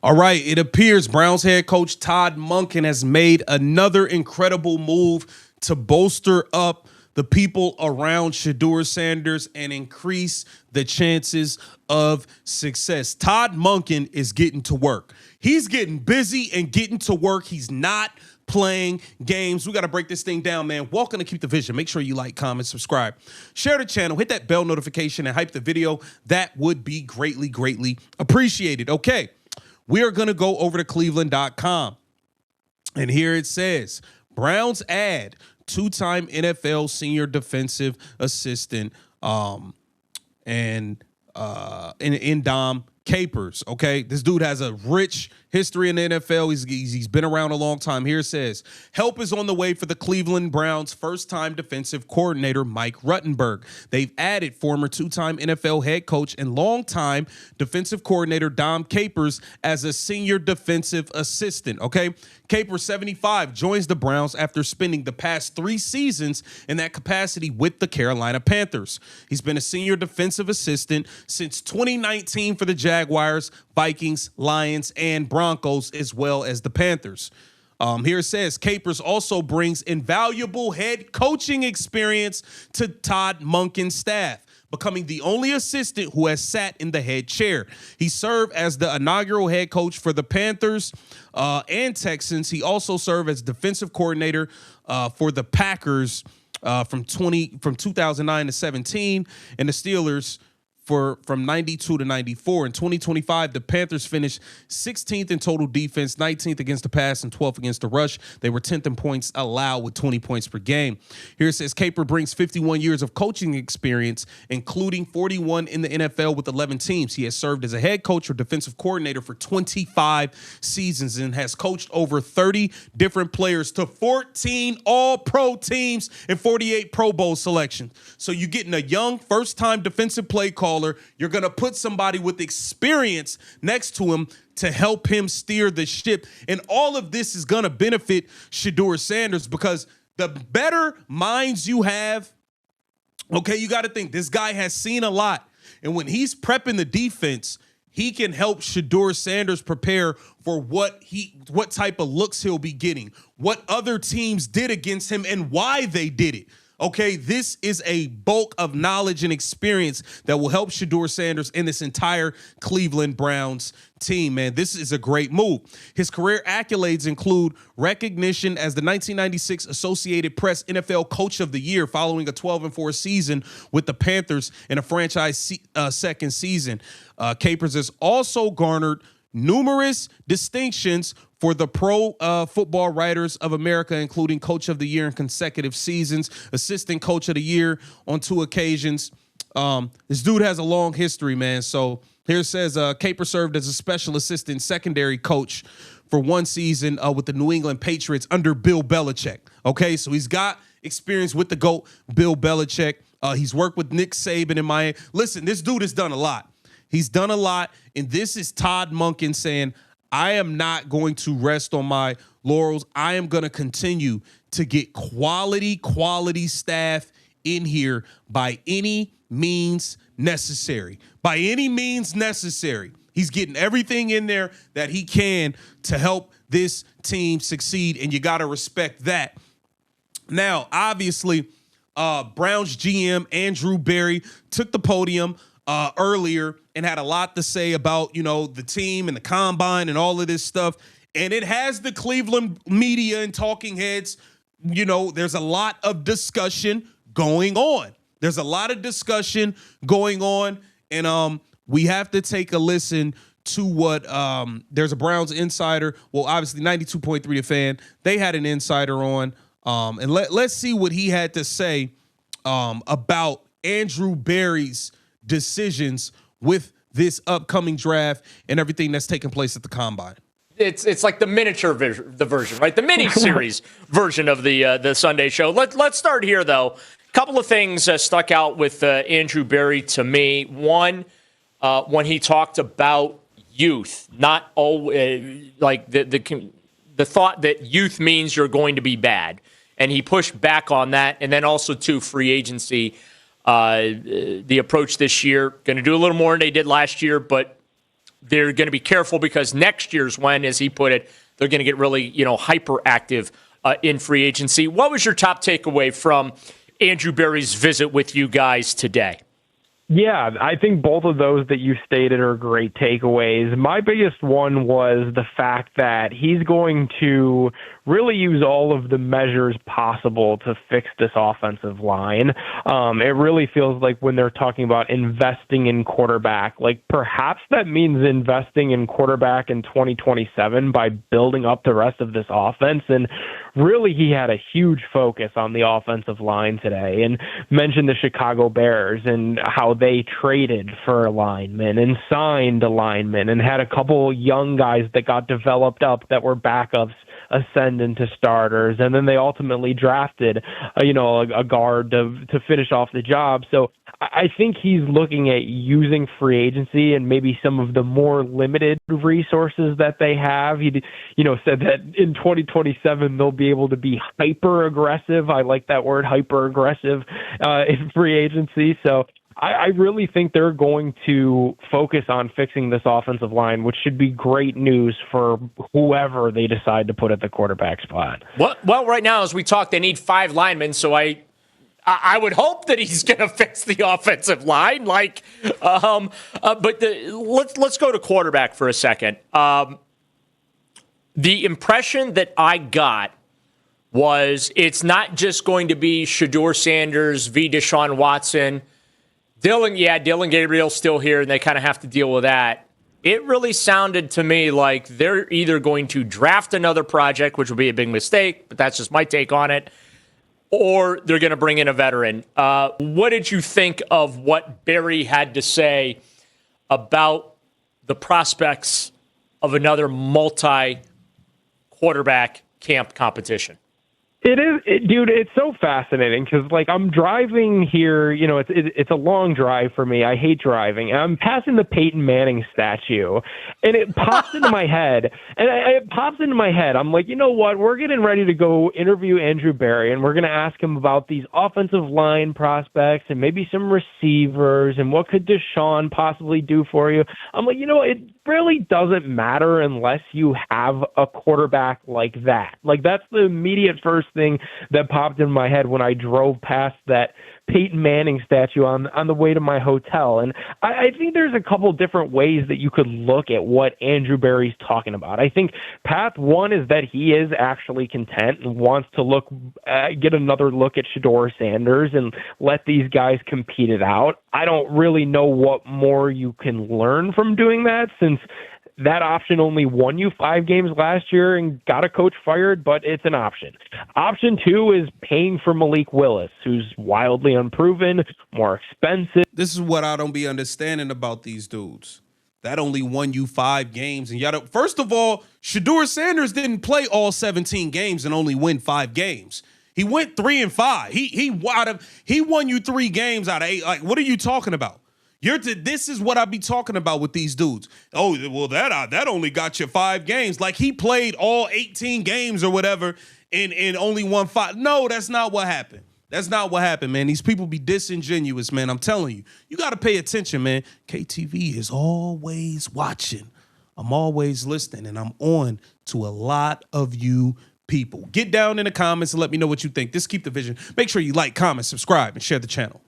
All right, it appears Browns head coach Todd Monken has made another incredible move to bolster up the people around Shedeur Sanders and increase the chances of success. Todd Monken is getting to work. He's getting busy and getting to work. He's not playing games. We got to break this thing down, man. Welcome to Keep the Vision. Make sure you like, comment, subscribe, share the channel, hit that bell notification, and hype the video. That would be greatly, greatly appreciated. Okay. We are going to go over to cleveland.com. And here it says, Browns add two-time NFL senior defensive assistant and Dom Capers. Okay, this dude has a rich history in the NFL. He's been around a long time. Here it says, help is on the way for the Cleveland Browns' first-time defensive coordinator, Mike Ruttenberg. They've added former two-time NFL head coach and longtime defensive coordinator Dom Capers as a senior defensive assistant. Okay, Capers, 75, joins the Browns after spending the past 3 seasons in that capacity with the Carolina Panthers. He's been a senior defensive assistant since 2019 for the Jaguars, Vikings, Lions, and Broncos, as well as the Panthers. Here it says, Capers also brings invaluable head coaching experience to Todd Monken's staff, becoming the only assistant who has sat in the head chair. He served as the inaugural head coach for the Panthers and Texans. He also served as defensive coordinator for the Packers from 2009 to 17, and the Steelers from 92 to 94. In 2025, the Panthers finished 16th in total defense, 19th against the pass, and 12th against the rush. They were 10th in points allowed with 20 points per game. Here it says, Caper brings 51 years of coaching experience, including 41 in the NFL with 11 teams. He has served as a head coach or defensive coordinator for 25 seasons and has coached over 30 different players to 14 all-pro teams and 48 Pro Bowl selections. So you're getting a young first-time defensive play caller. You're going to put somebody with experience next to him to help him steer the ship. And all of this is going to benefit Shedeur Sanders because the better minds you have, okay, you got to think this guy has seen a lot. And when he's prepping the defense, he can help Shedeur Sanders prepare for what type of looks he'll be getting, what other teams did against him and why they did it. Okay, this is a bulk of knowledge and experience that will help Shedeur Sanders and this entire Cleveland Browns team, man. This is a great move. His career accolades include recognition as the 1996 Associated Press NFL Coach of the Year following a 12-4 season with the Panthers in a franchise second season. Capers has also garnered numerous distinctions for the Pro Football Writers of America, including Coach of the Year in consecutive seasons, Assistant Coach of the Year on 2 occasions. This dude has a long history, man. So here it says, Caper served as a special assistant secondary coach for 1 season with the New England Patriots under Bill Belichick. Okay, so he's got experience with the GOAT, Bill Belichick. He's worked with Nick Saban in Miami. Listen, this dude has done a lot. He's done a lot, and this is Todd Monken saying, I am not going to rest on my laurels. I am going to continue to get quality staff in here by any means necessary. By any means necessary. He's getting everything in there that he can to help this team succeed, and you got to respect that. Now, obviously, Browns GM Andrew Berry took the podium earlier and had a lot to say about, the team and the combine and all of this stuff. And it has the Cleveland media and talking heads. There's a lot of discussion going on. And we have to take a listen to what there's a Browns insider. Well, obviously 92.3 The Fan. They had an insider on. And let's see what he had to say about Andrew Berry's decisions with this upcoming draft and everything that's taking place at the combine. It's like the miniature version, right? The mini series version of the Sunday show. Let's start here though. A couple of things stuck out with Andrew Berry to me. One, when he talked about youth, not always like the thought that youth means you're going to be bad, and he pushed back on that. And then also to free agency. The approach this year, going to do a little more than they did last year, but they're going to be careful because next year's when, as he put it, they're going to get really, hyperactive in free agency. What was your top takeaway from Andrew Berry's visit with you guys today? Yeah, I think both of those that you stated are great takeaways. My biggest one was the fact that he's going to really use all of the measures possible to fix this offensive line. It really feels like when they're talking about investing in quarterback, like perhaps that means investing in quarterback in 2027 by building up the rest of this offense. And really, he had a huge focus on the offensive line today and mentioned the Chicago Bears and how they traded for a lineman and signed a lineman and had a couple young guys that got developed up that were backups ascend into starters, and then they ultimately drafted, a guard to finish off the job. So I think he's looking at using free agency and maybe some of the more limited resources that they have. He, said that in 2027 they'll be able to be hyper aggressive. I like that word, hyper aggressive, in free agency. So I really think they're going to focus on fixing this offensive line, which should be great news for whoever they decide to put at the quarterback spot. Well, right now, as we talk, they need 5 linemen, so I would hope that he's going to fix the offensive line. Let's go to quarterback for a second. The impression that I got was it's not just going to be Shedeur Sanders v. Deshaun Watson. Dylan Gabriel's still here, and they kind of have to deal with that. It really sounded to me like they're either going to draft another project, which would be a big mistake, but that's just my take on it, or they're going to bring in a veteran. What did you think of what Berry had to say about the prospects of another multi-quarterback camp competition? It is, dude. It's so fascinating because, I'm driving here. It's a long drive for me. I hate driving. And I'm passing the Peyton Manning statue, and it pops into my head. And it pops into my head. I'm like, you know what? We're getting ready to go interview Andrew Berry, and we're going to ask him about these offensive line prospects and maybe some receivers and what could Deshaun possibly do for you. I'm like, it really doesn't matter unless you have a quarterback like that. That's the immediate first thing that popped in my head when I drove past that Peyton Manning statue on the way to my hotel. And I think there's a couple different ways that you could look at what Andrew Berry's talking about. I think path one is that he is actually content and wants to get another look at Shedeur Sanders and let these guys compete it out. I don't really know what more you can learn from doing that, since that option only won you 5 games last year and got a coach fired, but it's an option. Option 2 is paying for Malik Willis, who's wildly unproven, more expensive. This is what I don't be understanding about these dudes. That only won you 5 games. And first of all, Shedeur Sanders didn't play all 17 games and only win 5 games. He went 3-5. He won you 3 games out of 8. What are you talking about? This is what I be talking about with these dudes. Oh, well, that only got you 5 games. He played all 18 games or whatever and only won 5. No, that's not what happened. That's not what happened, man. These people be disingenuous, man. I'm telling you. You got to pay attention, man. KTV is always watching. I'm always listening, and I'm on to a lot of you people. Get down in the comments and let me know what you think. This Keep the Vision. Make sure you like, comment, subscribe, and share the channel.